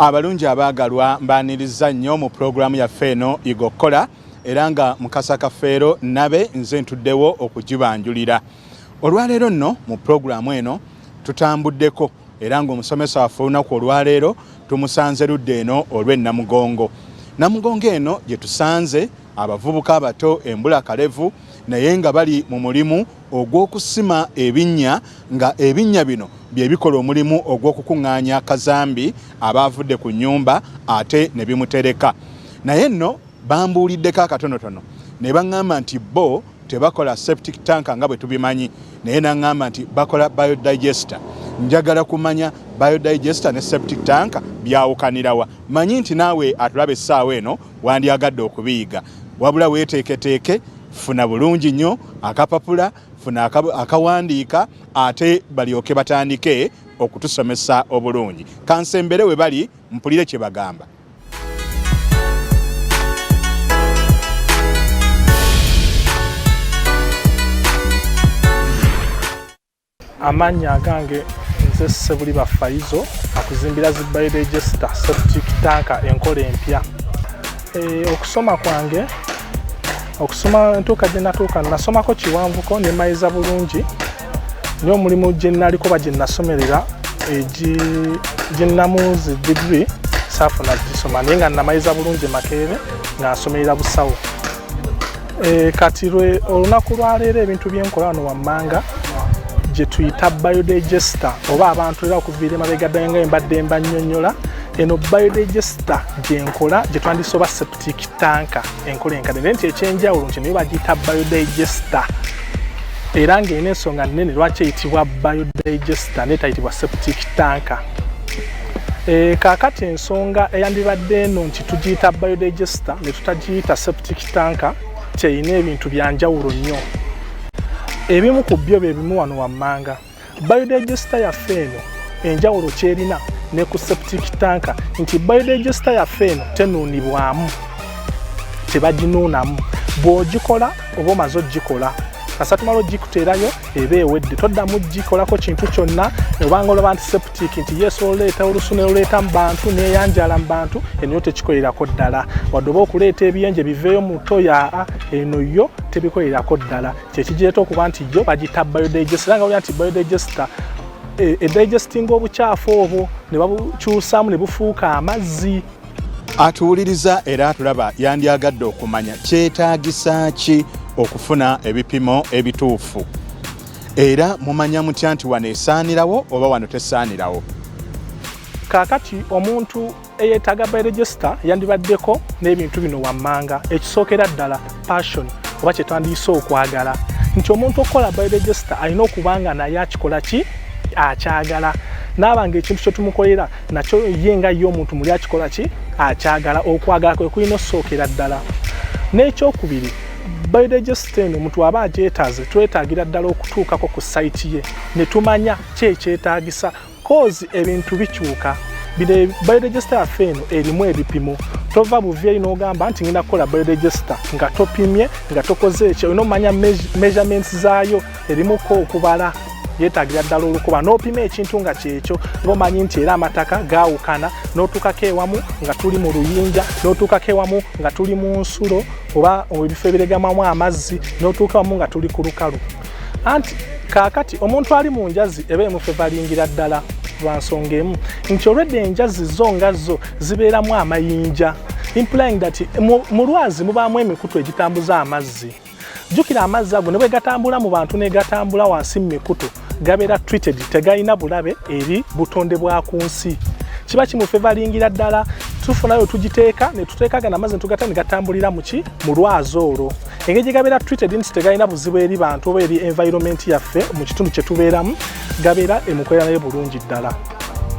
Abalungi abaagalwa mbaniriza nnyo mu programu yaffe eno Igokkola era nga Mukasa Kafeero nabe nze ntuddewo okugibanjulira. Olwaleero nno mu programu eno tutambuddeko era ng'omusomesa waffe olunaku olwaleero tumusanze ludde eno olw'Namugongo. Namugongo eno gye tusanze abavubuka abato embula kalevu naye nga bali mu mulimu ogw'okusima ebinnya nga ebinnya bino bye bikola omulimu ogw'okukuŋŋaanya kazambi abaavudde ku nnyumba ate ne bimutereka. Naye nno bambuuliddeko akatonotono ne baŋŋamba nti bo tebakola septic tank nga bwe tubimanyi naye naŋŋamba nti bakola biodigester. Njagala kumanya biodigester ne septic tank byawukanirawa. Manyi nti naawe atulaba essaawa eno wandyagadde okubiyiga wabula weeteeketeeke funa bulungi nnyo akapapula funa akawandiika ate balyoke batandike okutusomesa obulungi. Kansembere we bali mpulire kye bagamba. Amanya agange nze Sebuliba Faizo akuzimbira zi biodigester septic tank enkola empya. Okusoma kwange okusoma ntuuka gye natuuka nasomako kiwanvuko ne mayiza bulungi nyo omulimu gye naliko ba gye nasomerera gye namuzi degree saafuna gisoma naye nga namayiza bulungi Makerere nga nsomerera busawo. Kati olunaku lwaleero ebintu byenkola wano wammanga gye tuyita biodigester oba abantu era okuviira emabega ddala nga mbadde mbannyonnyola eno biodigester gyenkola gye twandisoba septic tank enkola enkadde naye nti ekyenjawulo nti naye bagiyita biodigester era ng'erina ensonga nnene lwaki eyitibwa biodigester n'etayitibwa septic tank. Kaakati ensonga eyandibadde eno nti tugiyita biodigester ne tutagiyita septic tank kyeyina ebintu byanjawulo nnyo. Ebimu ku byo bye bimu wano wammanga. Biodigester yaffe eno enjawulo kyerina ne ku septic tank nti biodigester yaffe eno tenuunibwamu tebaginuunamu bw'ogikola oba omaze ogikola kasatu malo gikuteerayo eba ewedde toddamu gikolako kintu kyonna obanga olaba nti septic nti yesu oleeta olusu ne luleeta mu bantu neeyanjala mu bantu eno tebikolerako ddala wadde oba okuleeta ebiyenje biveeyo mu toya eno yo tebikolerako ddala kyekigireeta okuba nti yo bagita biodigester era nga olya nti biodigester edigestinga obukyafu obwo ne babukyusaamu ne bufuuka amazzi. Atuwuliriza era atulaba yandyagadde okumanya kyetaagisa ki okufuna ebipimo ebituufu era mumanya mutya nti wano esaanirawo oba wano tesaanirawo. Kaakati omuntu eyeetaaga biodigester yandibaddeko n'ebintu bino wammanga. Ekisookera ddala passion oba kye twandiyise okwagala nti omuntu okukola biodigester alina okuba nga naye akikola ki akyagala naabanga ekintu kye tumukolera nakyo ye nga ye omuntu muli akikola ki akyagala okwagala kwe kulina ossookera ddala. N'ekyokubiri biodigester eno omuntu aba agyetaaze twetaagira ddala okutuukako ku sayiti ye ne tumanya kyekyetaagisa kozi ebintu bikyuka. Biodigester yaffe eno erimu ebipimo tova buveeyo n'ogamba nti ngenda kukola biodigester nga topimye nga tokoze ekyo olina omanya measurements zaayo erimuko okubala yeetaagira ddala olukuba n'opima ekintu nga kyekyo ng'omanyi nti era amataka gaawukana n'otuukako ewamu nga tuli mu luyinja n'otuukako ewamu nga tuli mu nsulo oba ebifo ebiregamamu amazzi n'otuuka wamu nga tuli ku lukalu. Anti kaakati omuntu ali mu njazi eba emufe balingira ddala lwa nsonga emu nti olwedde enjazi zo nga zo zibeeramu amayinja implying that mu lwazi mubaamu emikutu egitambuza amazzi. Jjukira amazzi ago ne bwe gatambula mu bantu ne gatambula wansi mu mikutu gabeera treated tegalina bulabe eri butonde bwa ku nsi. Kiba kimufevalingira ddala tufunayo tugiteeka ne tuteekaga n'amazzi ne tugata ne gatambulira mu lwazi olwo. Engeri gye gabeera treated nti tegalina buzibu eri bantu oba eri environment yaffe mu kitundu kye tubeeramu gabeera emukolera naye bulungi ddala.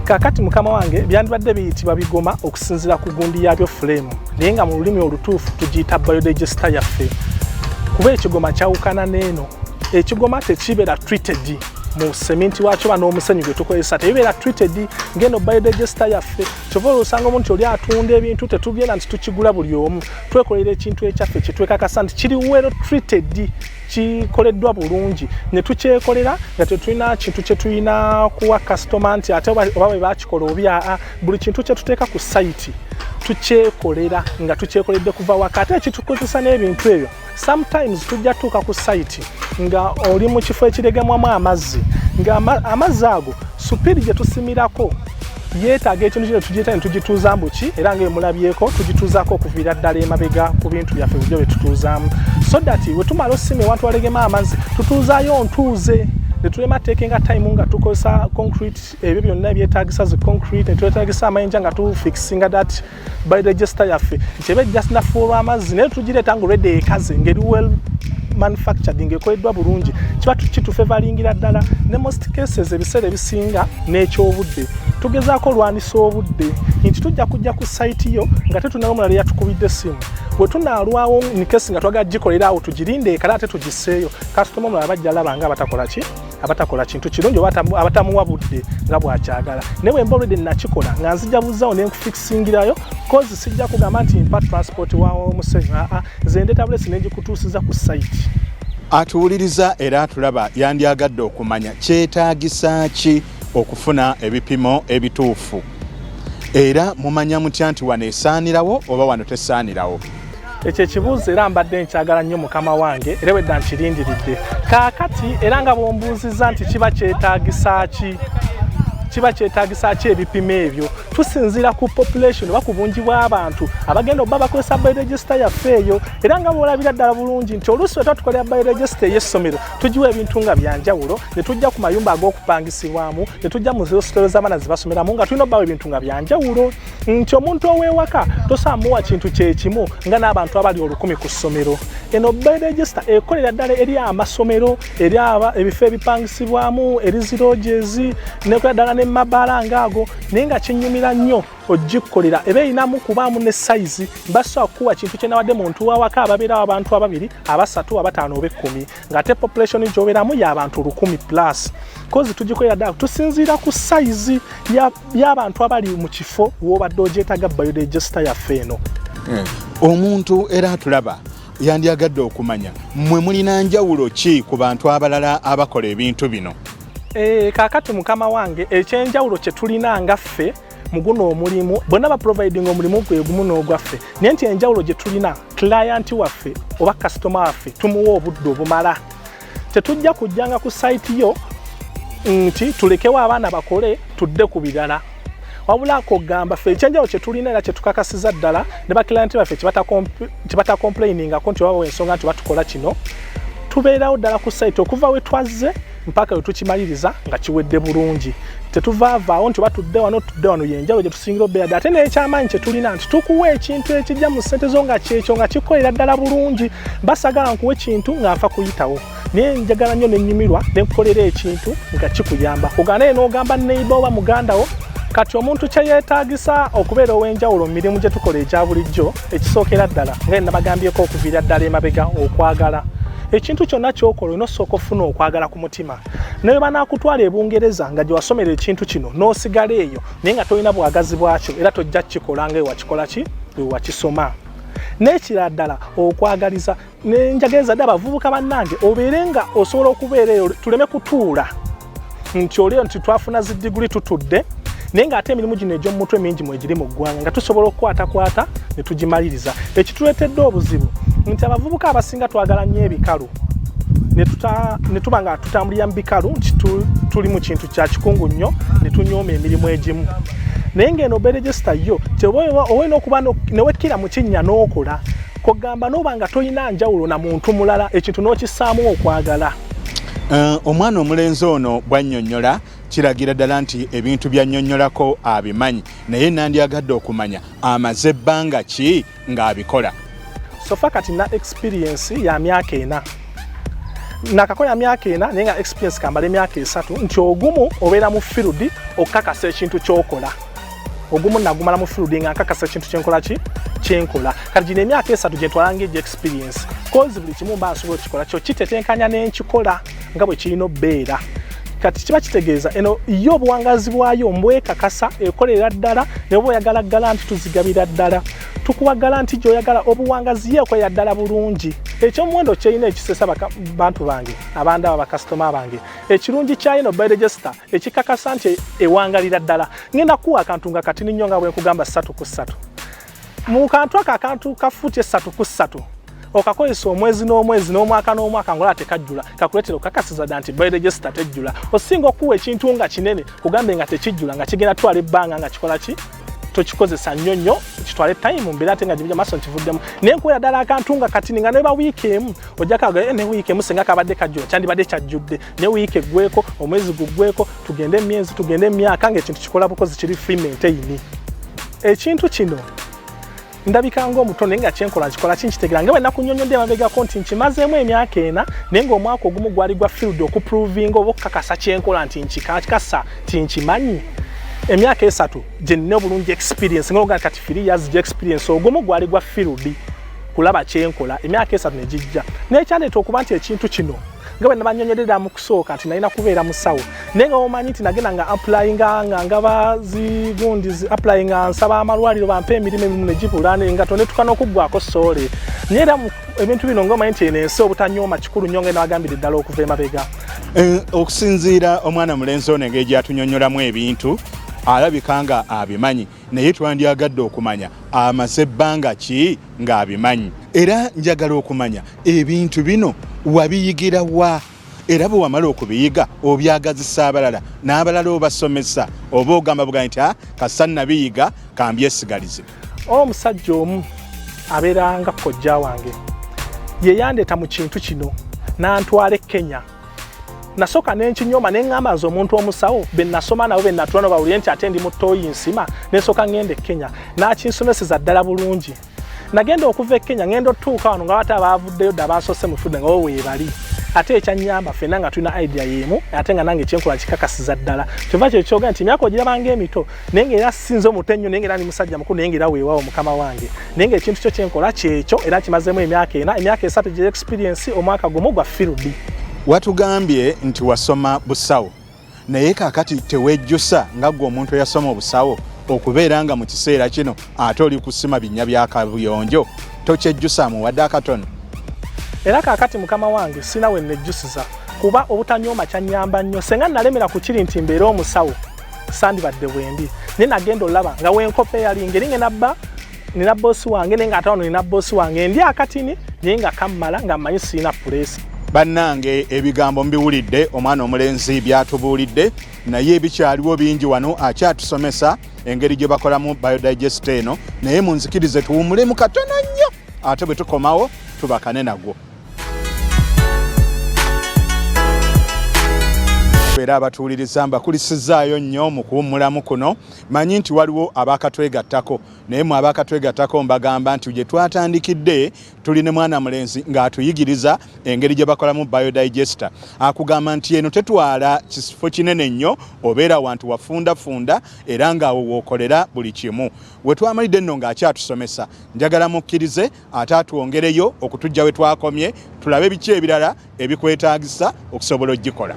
Kaakati mukama wange byandibadde biyitibwa bigoma okusinziira ku gundi yabyo flame naye nga mu lulimi olutuufu tugiyita biodigester yaffe kuba ekigoma kyawukana n'eno. Ekigoma tekibeera treated mu cement wakyo n'omusenyu gwe tukozesa tebibeera treated ngeno biodigester yaffe kyova osanga omuntu oli atunda ebintu tetugenda nti tukigula buli omu twekolera ekintu ekyaffe kyetwekakasa nti kiri well treated kikoleddwa bulungi ne tukyekolera nga tetulina kintu kye tulina kuwa customer nti ate oba bwe bakikola obya buli kintu kye tuteeka ku site tukyekolera nga tukyekoledde kuva wakati ekitukozesa n'ebintu ebyo sometimes tujja tuuka ku site nga oli mu kifo ekiregemwamu amazzi nga amazzi ago supiri gye tusimirako yeetaaga ekintu kino tugiyita ne tugituuza mbuki era ng'emulabyeko tugituuzaako okuviira ddala emabega ku bintu byaffe bujjo bye tutuuzaamu so that we tumala osima ewantu walegema amazzi tutuuzaayo ntuuze ne tulema taking time nga tukozesa concrete ebyo byonna ebyetaagisa zi concrete ne twetaagisa amayinja nga tufixinga that biodigester yaffe nkyebe just nafuulwa amazzi naye tugireeta nga olwedde ekaze ngeri well manufactured ng'ekoleddwa bulungi kiba kitufevalingira ddala ne most cases ebiseera ebisinga n'ekyobudde tugezaako olwanisa obudde nti tujja kujja ku site yo nga tetunaba omulala yatukubidde essimu bwe tunaalwawo nikesi nga twagala gikolera awo tugirinde ekala ate tugiseeyo kasitoma omulala bajja laba nga abatakola kintu kirungi abatamuwa budde nga bwakyagala naye bwe mba olwedde nakikola nga nzija buzzaawo ne nkufixingirayo kozi sijja kugamba nti mpa transport w'omusenyu nze ndeeta bulesi ne ngikutuusiza ku site. Atuwuliriza era atulaba yandyagadde okumanya kyetaagisa ki okufuna ebipimo ebituufu era mumanya mutya nti wano esaanirawo oba wano tesaanirawo? Ekyo ekibuuzo era mbadde nkyagala nnyo mukama wange era wedda nkirindiridde kaakati era nga bw'ombuuzizza nti kiba kyetaagisa ki ebipimo ebyo tusinziira ku population oba ku bungi bw'abantu abagenda obba bakozesa biodigester yaffe eyo era nga bw'olabira ddala bulungi nti oluusi we tutukolera biodigester ey'essomero tugiwa ebintu nga byanjawulo ne tujja ku mayumba ag'okupangisibwamu ne tujja mu hositolo z'abaana ze basomeramu nga tulina obbawo ebintu nga byanjawulo nti omuntu ow'ewaka tosaamuwa kintu kyekimu nga n'abantu abali 100 ku ssomero. Eno biodigester ekolera ddala eri amasomero eri ebifo ebipangisibwamu eri ziroges nekola ddala ne mabaala ngaago naye nga kinyumira nnyo ogikolera eba erinamu kubaamu ne sayizi basobola kukuwa kintu kyenawadde muntu wawaka ababeerawo abantu 2 3 5 oba 10 ng'ate population gy'obeeramu y'abantu 100 plus kozi tugikolera ddala tusinziira ku sayizi y'abantu abali mu kifo w'obadde ogyetaaga biodigester yaffe eno. Omuntu era atulaba yandyagadde okumanya mmwe mulina njawulo ki ku bantu abalala abakola ebintu bino? Kaakati mukama wange ekyenjawulo kye tulina nga ffe mu guno omulimu bonna ba providing omulimu gwe gumu n'ogwaffe naye nti enjawulo gye tulina client waffe oba customer waffe tumuwa obudde obumala tetujja kujjanga ku site yo nti tulekewo abaana bakole tudde ku birala wabula akogamba ffe ekyenjawulo kye tulina era kye tukakasiza ddala ne bakilianti baffe kye batakomplainingako nti wabawo ensonga nti batukola kino tubeerawo ddala ku site okuva we twazze mpaka we tukimaliriza nga kiwedde bulungi tetuvaavaawo nti batudde wano yenjawulo gye tusingira obeera ate n'ekyamaanyi kye tulina nti tukuwa ekintu ekijja mu ssente zo nga kyekyo nga kikolera ddala bulungi basagala nkuwa ekintu nga nfa kuyitawo naye njagala nnyo nennyumirwa ne nkukolera ekintu nga kikuyamba kugana naye n'ogamba neiba oba mugandawo kati omuntu kye yeetaagisa okubeera ow'enjawulo mu mirimu gye tukola egya bulijjo ekisookera ddala nga nabagambyeko okuviira ddala emabega okwagala ekintu kyonna kyokola nosooka ofuna okwagala ku mutima naye banaakutwala ebungereza nga gye wasomera ekintu kino n'osigala eyo naye nga tolina bwagazi bwakyo era tojja kukikola nga ewakikola ki ewakisoma n'ekirala ddala okwagaliza nenjagaliza dda abavubuka bannange obeere nga osobola okubeera eyo tuleme kutuula nti olio nti twafuna zi diguli tutudde naye ng'ate emirimu gino egy'omumutwe mingi mwegiri mu ggwanga nga tusobola okukwatakwata ne tugimaliriza ekituleetedde obuzibu nti abavubuka abasinga twagala nnyo ebikalu ne tuba nga tutambulira mu bikalu nti tuli mu kintu kya kikungu nnyo ne tunyooma emirimu egimu naye ng'eno biodigester yo owena okuba newekkira mu kinnya n'okola kugamba n'oba nga tolina njawulo na muntu mulala ekintu n'okissaamu okwagala. Omwana omulenzi ono bw'annyonnyola kiragira ddala nti ebintu by'annyonnyolako abimanyi naye nandyagadde okumanya amaze ebbanga ki ng'abikola? Sofa kati na experience ya myaka 4 nakakola myaka 4 naye nga experience kambala emyaka 3 nti ogumu obeera mu field okukakasa ekintu ky'okola ogumu nagumala mu field nga nkakasa ekintu kyenkola kati gino emyaka 3 gye ntwalanga egyo experience kozi buli kimu mba nsobola okukikola kyo kitetenkanya n'enkikola nga bwe kirina obbeera kati kiba kitegeeza eno yo obuwangazi bwayo mbwekakasa ekolera ddala ne bwe oyagala garanti tuzigabira ddala tukuwa garanti gy'oyagala obuwangazi yeekolera ddala bulungi ekyomuwendo kyeyina ekisesa bantu bange abandaba bakasitoma bange ekirungi kyayino by register ekikakasa nti ewangalira ddala ngenda kuwa akantu nga katini nnyo nga bwe nkugamba 3/3 mu kantu akantu kafuuti 3/3 okakozesa omwezi n'omwezi n'omwaka n'omwaka ngola tekajjula kakuletera okakasiza dda nti by register tejjula osinga okuwa ekintu nga kinene kugambe nga tekijjula nga kigenda twala ebbanga nga kikola ki tokikozesa nnyo kitwale time mbere ate nga gibija maso nkivuddemu naye nkuwa ddala akantu nga katini nga neba wiiki emu ojja kaga ne wiiki emu senga kabadde kajjula kyandibadde kyajjudde ne wiiki eggweko omwezi guggweko tugende emyezi tugende emyaka ng'ekintu kikola bukozi kiri free maintain ekintu kino ndabika ng'omutonde nga kyenkola nkikola kinkitegera nga bwe nakunnyonnyodde emabegako nti nkimazeemu emyaka ena naye ng'omwaka ogumu gwali gwa field okuprovinga oba okukakasa kyenkola nti nkikakasa ti nkimanyi emyaka 3 gye nnina obulungi experience nga kati 3 years experience ogumu gwali gwa field kulaba kyenkola emyaka 3 ne gijja n'ekyaleeta okuba nti ekintu kino nga bwe nabanyonyolera mu kusooka nti nalina kubeera musawo naye nga omanyi nti nagenda nga applyinga nga ngaba zigundi applyinga nsaba amalwaliro bampe emirimu ne gibula nga tonetukana okuggwako soole naye era ebintu bino ng'omanyi nti eno ensi obutanyooma kikulu nnyo nga nabagambire ddala okuva emabega okusinziira omwana mulenzi ono engeri gyatunyonyolamu ebintu alabika nga abimanyi naye twandyagadde okumanya amaze ebbanga ki ng'abimanyi era njagala okumanya ebintu bino wabiyigira wa era bwe wamala okubiyiga obyagazisa abalala n'abalala obasomesa oba ogamba buga nti kasa nabiyiga kambyesigalize omusajja omu abeeranga kojja wange ye yandeeta mu kintu kino n'antwala e Kenya nasooka n'enkinyoma ne ŋŋamba nze omuntu omusawo be nasoma nabo be natula no bawulire nti ate ndi mu ttooyi nsima n'esooka ŋŋenda e Kenya n'akinsomeseza ddala bulungi nagenda okuva e Kenya ngenda otuuka wano nga bate abaavuddeyo dda abansose mu fudde nga bo weebali ate ekyannyamba ffenna nga tulina idea y'emu ate nga nange ekyenkola kikakasiza ddala kyova kye kyogera nti emyaka ogirabanga emito naye ng'era sinze omuto ennyo naye ng'era ndi musajja mukulu naye ng'era weewaawo mukama wange naye ng'ekintu kyo kyenkola kyekyo era kimazeemu emyaka 4 emyaka 3 gye experience omwaka gumu gwa field watugambye nti wasoma busawo naye kaakati tewejjusa nga gwe omuntu eyasoma obusawo okubeera nga mu kiseera kino ate oli kusima binnya bya kabuyonjo tokyejjusa muwadde akatono era kaakati mukama wange sina we nejjusiza kuba obutanyooma kyannyamba nnyo senga nalemera ku kiri nti mbeera omusawo sandibadde bwendi naye nagenda olaba nga wenkopa eyali ngeri ngenabba nina boosi wange naye nga ate wano nina boosi wange ndi akatini naye nga kammala nga mmanyi siina puleesi bannange ebigambo mbiwulidde omwana omulenzi byatubuulidde naye ebikyaliwo bingi wano akyatusomesa engeri gye bakolamu biodigest eno naye munzikirize tuwumulemu katono nnyo ate bwe tukomawo tubakane nagwo era abatuuliriza mbakulisizaayo nnyo mu kuwummulamu kuno manyi nti waliwo abaakatwegattako naye mu abaakatwegattako mbagamba nti gye twatandikidde tuli ne mwana mulenzi ng'atuyigiriza engeri gye bakolamu biodigester akugamba nti eno tetwala kifo kinene nnyo obeera wantu wafundafunda era ng'awo wookolera buli kimu we twamalidde nno ng'akyatusomesa njagala mukkirize ate atwongereyo okutujja we twakomye tulabe biki ebirala ebikwetaagisa okusobola ogikola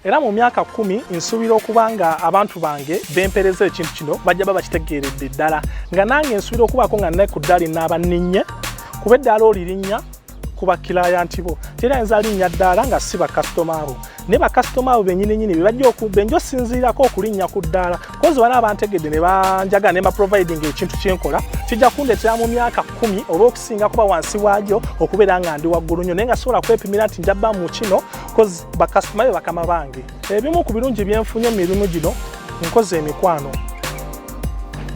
era mu myaka 10 nsuubira okuba nga abantu bange bempereza ekintu kino bajja baba kitegeeredde ddala nga nange nsuubira okubaako nga nnaye ku ddaali n'abanninye kuba eddaala olirinnya ku bakilayanti bo tera ayinza alinnya ddaala nga si bakasitoma abo naye bakasitoma abo bennyininyini benjo osinziirako okulinnya ku ddaala kozi bana abantegedde ne banjagala ne baproviding ekintu kyenkola kijja kundeetera mu myaka 10 oba okusinga kuba wansi waagyo okubeera nga ndi waggulu nnyo naye nga sobola kwepimira nti njabba mu kino kozi bakasitoma be bakama bange ebimu ku birungi byenfunye mu mirimu gino nkoze emikwano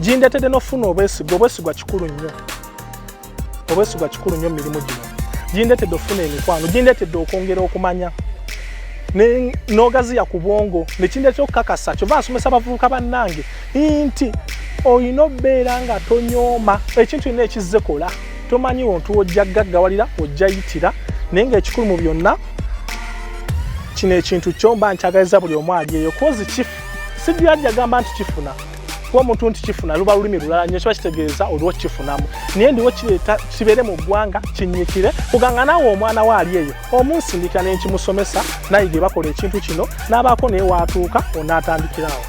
gindeetedde n'ofuna obwesigwa kikulu nnyo obwesigwa kikulu nnyo mu mirimu gino gindeetedde ofuna emikwano gindeetedde okwongera okumanya n'ogaziya ku bwongo nekindeetera okukakasa kyova nsomesa abavubuka bannange nti olina obeera nga tonyooma ekintu olina ekizze kola tomanyi wontu ojja gaggawalira ojja yitira naye ng'ekikulu mu byonna kino ekintu kyo mba nkyagaliza buli omu ali eyo kozi kifu sijjajja gamba nti kifuna kuba omuntu nti kifuna luba lulimi lulala nnyo kiba kitegeeza oliwo kifunamu naye ndiwo kireeta kibeere mu ggwanga kinnyikire kuganga naawe omwana waali eyo omunsindika n'enkimusomesa nayiga bakola ekintu kino n'abaako naye waatuuka onaatandikirawo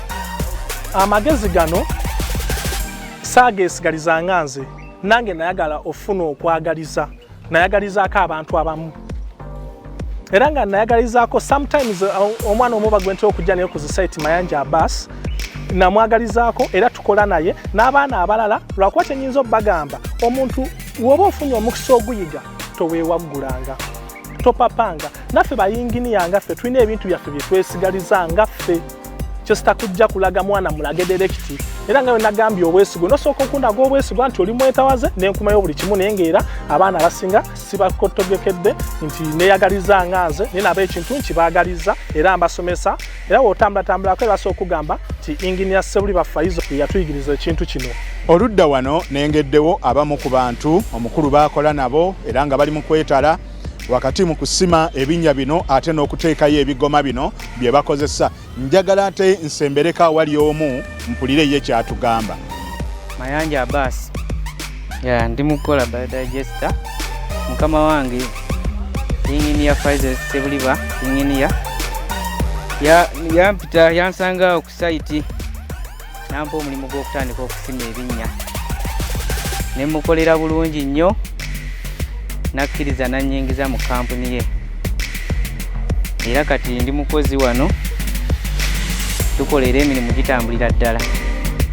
amagezi gano saageesigaliza nga nze nange nayagala ofuna okwagaliza nayagalizaako abantu abamu era nga nayagalizaako sometimes omwana omu bagwentera okujja naye ku site Mayanja Abbas namwagalizaako era tukola naye n'abaana abalala lwakuba kyenyinza obbagamba omuntu woba ofunye omukisa oguyiga toweewaggulanga topapanga naffe bayinginiya ngaffe tulina ebintu byaffe bye twesigaliza ngaffe kyositakujja kulaga mwana mulage direkiti era nga wenagambye obwesigo nosooka okundaga obwesigo nti oli mwetawaze nenkumayo buli kimu naye ng'era abaana abasinga sibakotogekedde nti neeyagaliza nga nze naye nabo ekintu nkibaagaliza era mbasomesa era wotambulatambulako ebasooka okugamba nti inginiya Ssebuli Bafaizo yatuyigiriza ekintu kino. Oludda wano nengeddewo abamu ku bantu omukulu baakola nabo era nga bali mu kwetala wakati mu kusima ebinnya bino ate n'okuteekayo ebigoma bino bye bakozesa. Njagala ate nsembereka wali omu mpulire ye kyatugamba. Mayanja Abbas ndi mukola biodigester mukama wange inginiya Faizo Ssebuli inginiya yampita yansanga ku site nampa omulimu gw'okutandika okusima ebinnya ne mukolera bulungi nnyo nakkiriza nannyingiza mu kampuni ye era kati ndi mukozi wano tukolera emirimu gitambulira ddala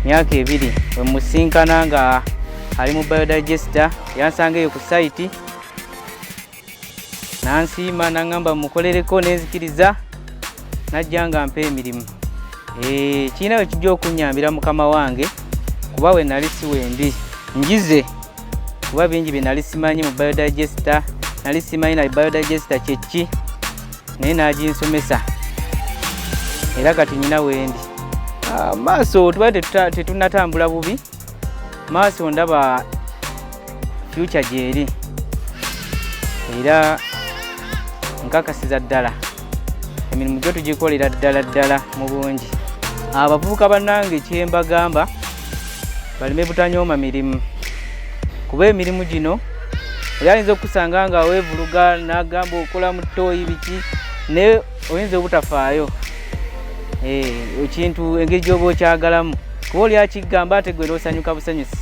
myaka 2 we musinkana nga ali mu biodigester yansanga eyo ku site nansiima nangamba mukolereko nenzikiriza najja nga mpa emirimu kiina we kijja okunnyambira mukama wange kuba we nali siwendi njize kuba bingi bye nali simanyi mu biodigester nali simanyi na biodigester kyeki naye naginsomesa era kati nyina wendi maaso tuba tetunatambula bubi maaso ndaba future gyeri era nkakasiza ddala emirimu gyo tugikolera ddala mu bungi abavubuka bannange kyembagamba baleme butanyooma mirimu kuba emirimu gino oyinza okusanga nga weevuluga n'agamba okola mu ttooyi biki naye oyinza obutafaayo ekintu engeri gy'oba okyagalamu kuba oli akigamba ate gwe n'osanyuka busanyusi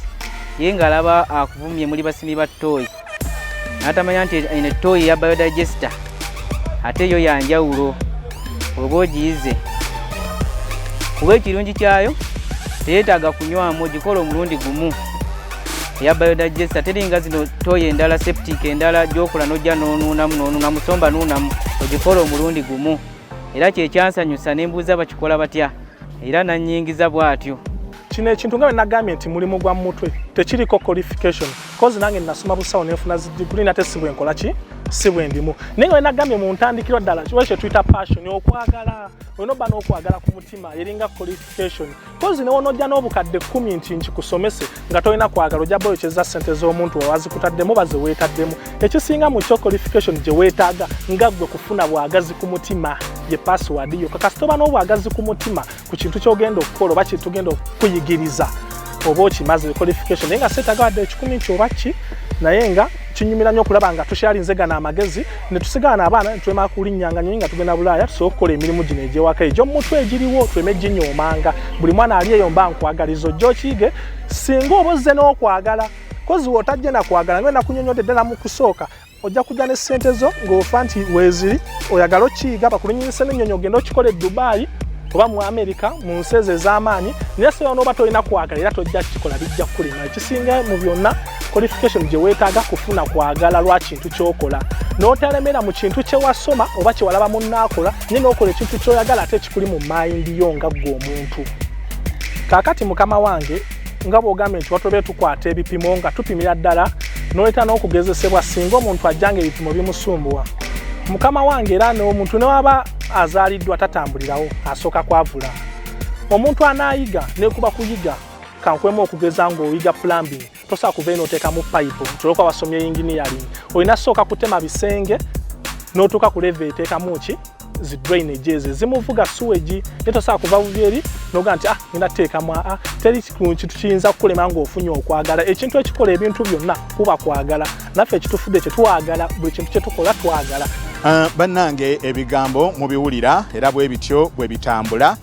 ye ng'alaba akuvumye muli basimi ba ttooyi n'atamanya nti eno ettooyi ya biodigester ate yo yanjawulo oba ogiyize kuba ekirungi kyayo teyeetaaga kunywamu ogikola omulundi gumu eya biodigester teringa zino ttooyi endala septic endala gyokola n'ojja n'onuunamu somba nuunamu ogikola omulundi gumu era kyekyansanyusa nembuuza bakikola batya era nannyingiza bw'atyo. Kino ekintu nga bwe nagambye nti mulimu gwa mutwe tekiriko qualification kozi nange nasoma busawo nenfuna zidiguli nate si bwe nkola ki si bwe ndimu naye nga bwe nagambye mu ntandikiro ddala kiwa kye tuyita passion okwagala olina obba n'okwagala ku mutima eringa qualification kozi ne wonojja n'obukadde 10 nti nkikusomese nga tolina kwagala ojja boyokyeza ssente z'omuntu wewazikutaddemu baze weetaddemu ekisinga mu kyo qualification gye weetaaga nga ggwe kufuna bwagazi ku mutima ye password yo kakasi toba n'obwagazi ku mutima ku kintu ky'ogenda okukola oba kintu tugenda okuyigiriza oba okimaze qualification naye nga seetaaga wadde 10 kyoba ki naye nga kinyumira nnyo okulaba nga tukyalinze gano amagezi ne tusigala n'abaana ne twemala kulinnyanga nnyo nga tugenda Bulaaya tusobola okukola emirimu gino egy'ewaka egy'omutwe egiriwo tweme ginyoomanga buli mwana ali eyo mba nkwagaliza ojja okiyige singa oba ozze n'okwagala kozi wootajje nakwagala nga nakunyonyodde ddala mu kusooka ojja kujja ne ssente zo ng'ofa nti weeziri oyagala okiyiga bakulinnyisa n'ennyonyi ogenda okikola e Dubai oba mu America mu nsi ezo ez'amaanyi naye so n'oba tolina kwagala era tojja kukikola bijja kukulima ekisinga mu byonna qualification gye weetaaga kufuna kwagala lwa kintu ky'okola n'otalemera mu kintu kye wasoma oba kye walaba munnaakola naye n'okola ekintu ky'oyagala ate kikuli mu mayindi yo nga ggwe omuntu. Kaakati mukama wange nga bw'ogambye nti watobe tukwata ebipimo nga tupimira ddala n'oleta n'okugezesebwa singa omuntu ajjanga ebipimo bimusumbuwa mukama wange era n'omuntu ne waba azaaliddwa tatambulirawo asooka kwavula omuntu anaayiga nekuba kuyiga kankwemu okugeza ng'oyiga plumbing tosobola kuva eno oteekamu payipu tulokwa wasomye engineering olina sooka kutema bisenge n'otuuka ku level eteekamu ki zi drainage ezi zimuvuga sewage netosa kuva buvyeri noga nti ngenda teeka mwa teri kintu kiyinza kukulema ng'ofunye okwagala ekintu ekikola ebintu byonna kuba kwagala naffe ekitufudde kye twagala buli kintu kye tukola twagala. Bannange ebigambo mubiwulira era bwe bityo bwe bitambula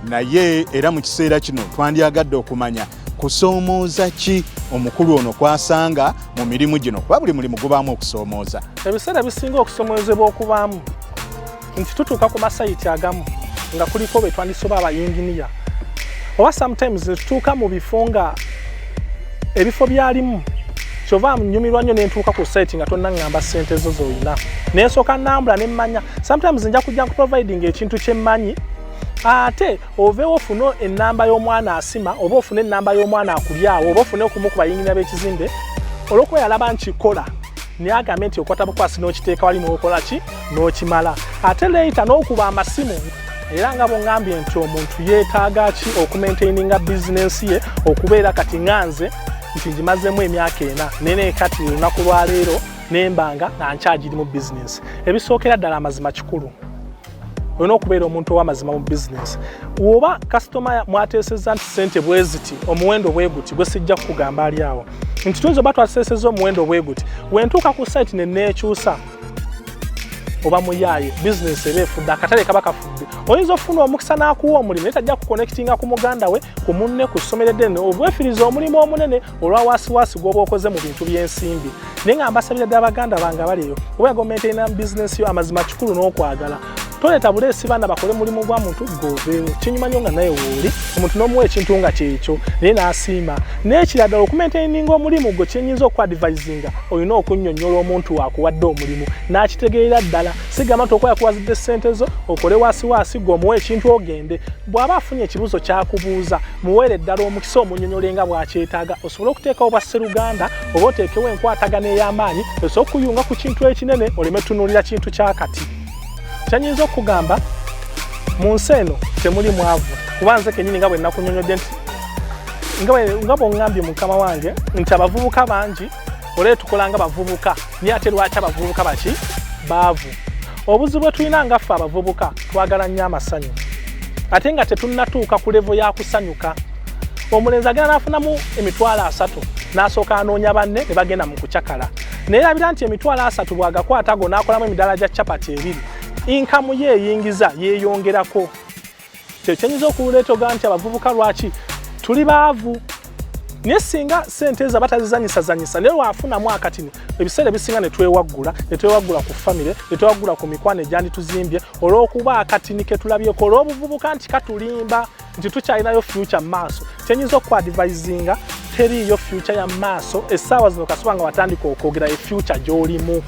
naye era mu kiseera kino twandyagadde okumanya kusoomooza ki omukulu ono kwasanga mu mirimu gino kuba buli mulimu gubaamu okusoomooza. Ebiseera bisinga okusoomoozebwa okubaamu nti tutuuka ku masayiti agamu nga kuliko be twandisoba abayinginiya oba sometimes tutuuka mu bifo nga ebifo byalimu kyova nyumirwa nnyo nentuuka ku site nga tonna ngamba ssente zo z'olina nensooka nambula nemmanya sometimes nja kujja nkuproviding ekintu kyemmanyi ate oveewo ofune ennamba y'omwana asima oba ofune ennamba y'omwana akulyawo oba ofune okumu ku bayinginiya b'ekizimbe olw'okuba yalaba nkikola naye agambe nti okwata bukwasi n'okiteeka wali n'okola ki n'okimala ate leeta n'okuba amasimu era nga bw'ongambye nti omuntu yeetaaga ki okumaintaininga bizinensi ye okubeera kati nganze nti ngimazemu emyaka 4 nene kati olunaku lwa leero nembanga nga nkyagiri mu bizinensi ebisookera ddala amazima kikulu olina okubeera omuntu ow'amazima mu bizinensi oba kasitoma mwateesezza nti ssente bweziti omuwendo bweguti gwe sijja kukugamba ali awo nti tuyinza oba twateesezza omuwendo bweguti wentuuka ku site neneekyusa oba muyaaye bizinensi eba efudde akatale kaba kafudde oyinza ofuna omukisa n'akuwa omulimu naye tajja kuconnectinga ku muganda we ku munne ku ssomero eddene obwefiriza omulimu omunene olwa waasiwaasi gw'oba okoze mu bintu by'ensimbi naye nga mbasabira ddala baganda bange abali eyo oba gavumenti erina bizinensi yo amazima kikulu n'okwagala toleeta buleesi baana bakole mulimu gwa muntu goveewo kinyuma nnyo nga naye wooli omuntu n'omuwa ekintu nga kyekyo naye n'asiima n'ekira ddala okumaintaininga omulimu gwe kyenyinza okwadvisinga olina okunnyonnyola omuntu waakuwadde omulimu n'akitegeerera ddala sigamba nti okuba yakuwazidde ssente zo okole waasiwaasi gwe omuwa ekintu ogende bw'aba afunye ekibuzo kyakubuuza muweere ddala omukisa omunnyonnyolenga nga bw'akyetaaga osobole okuteekawo basseruganda oba oteekewo enkwatagana ey'amaanyi esobola okuyunga ku kintu ekinene oleme tunuulira kintu kyakati. Kyenyinza okugamba mu nsi eno temuli mwavu kuba nze kennyini nga bwe nakunyonyodde nti nga bw'ongambye mukama wange nti abavubuka bangi olw'e tukola nga bavubuka naye ate lwaki abavubuka baki baavu obuzibu bwe tulina ngaffe abavubuka twagala nnyo amasanyu ate nga tetunnatuuka ku levo ya kusanyuka omulenzi agenda n'afunamu emitwalo 3 n'asooka anoonya banne ne bagenda mu kucakala naye erabira nti emitwalo 3 bw'agakwata go n'akolamu emidaala gya capati 2 inkamu ye eyingiza yeeyongerako kyenyinza okuleeta oga nti abavubuka lwaki tuli baavu naye singa ssente ezo batazizanyisazanyisa naye lwafunamu akatini ebiseera ebisinga ne twewaggula ku famire ne twewaggula ku mikwano egyandituzimbye olw'okuba akatini ke tulabyeko olw'obuvubuka nti katulimba nti tukyalinayo future mu maaso kyenyinza okwadvisinga teriiyo future ya mu maaso essaawa zino kasuba nga watandika okwogera efuture gy'olimu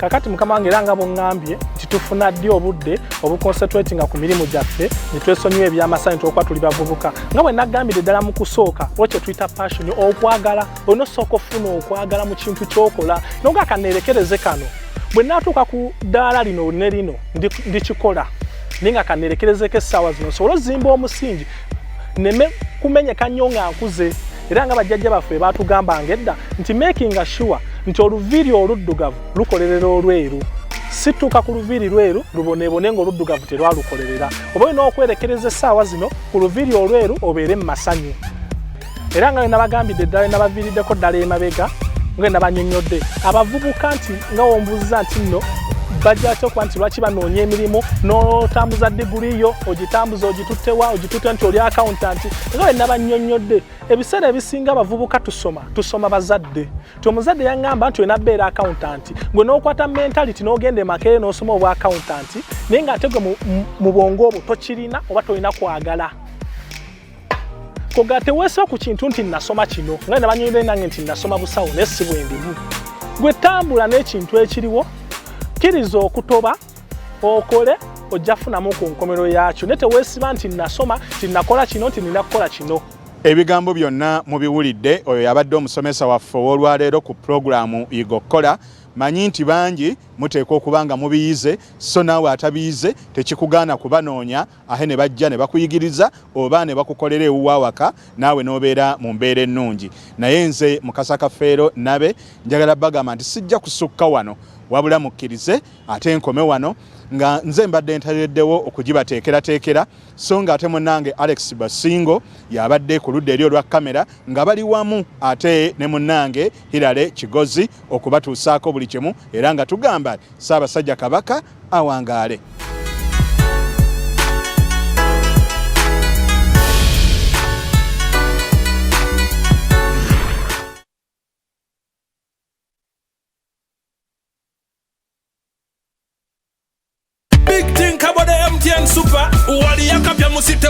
kakati mukama wange era nga bw'ongambye nti tufuna ddi obudde obuconcentratinga ku mirimu gyaffe ne twesonyiwa ebyamasanyu tulwokuba tuli bavubuka nga bwe naggambire ddala mu kusooka olwo tuyita passion okwagala olina osooka ofuna okwagala mu kintu ky'okola noga kaneerekereze kano bwe naatuuka ku ddaala lino ne lino ndikikola naye nga kaneerekerezeko essaawa zino sobola ozimba omusingi neme kumenyeka nnyo nga nkuze era nga bajjajja baffe baatugambanga edda nti making sure nti oluviiri oluddugavu lukolerera olweru situuka ku luviiri lweru luboneebone ng'oluddugavu terwalukolerera oba olina okwerekereza essaawa zino ku luviiri olweru obeere mu masanyu era nga nabagambidde ddala nabaviiriddeko ddala emabega nga nabanyonnyodde abavubuka nti nga wombuuziza nti nno bajja okuba nti lwaki banoonya emirimu n'otambuza diguli yo ogitambuza ogituttewa ogitutte nti oli accountant nga bwe nabanyonnyodde ebiseera ebisinga abavubuka tusoma bazadde ti omuzadde yaŋŋamba nti olina bbeera accountant gwe n'okwata mentality n'ogenda emakere n'osoma obwa accountant naye ng'ate gwe mu bwongo obwo tokirina oba tolina kwagala koga teweeseba ku kintu nti nasoma kino nga nabanyonnyodde nange nti nasoma busawo naye si bwe ndimu gwe tambula n'ekintu ekiriwo kkiriza okutoba okole ojja funamu ku nkomero yakyo naye teweesiba nti nasoma nti nakola kino nti nina kukola kino. Ebigambo byonna mubiwulidde oyo yabadde omusomesa waffe ow'olwaleero ku pulogulaamu Yiga Okukola. Manyi nti bangi muteekwa okuba nga mubiyize, so naawe atabiyize tekikugaana kubanoonya ahe ne bajja ne bakuyigiriza oba ne bakukolera ewuwa waka naawe n'obeera mu mbeera ennungi. Naye nze Mukasa Kafeero Nabe njagala bagamba nti sijja kusukka wano wabula mukkirize ate nkome wano nga nze mbadde ntaleddewo okugibateekerateekera, so nga ate munnange Alex Basingo yabadde ku ludda eri olwa kamera nga bali wamu ate ne munnange Hilale Kigozi okubatuusaako buli kimu era nga tugamba Ssaabasajja Kabaka awangaale. Big thing about the MTN Super. Wali yakapya musite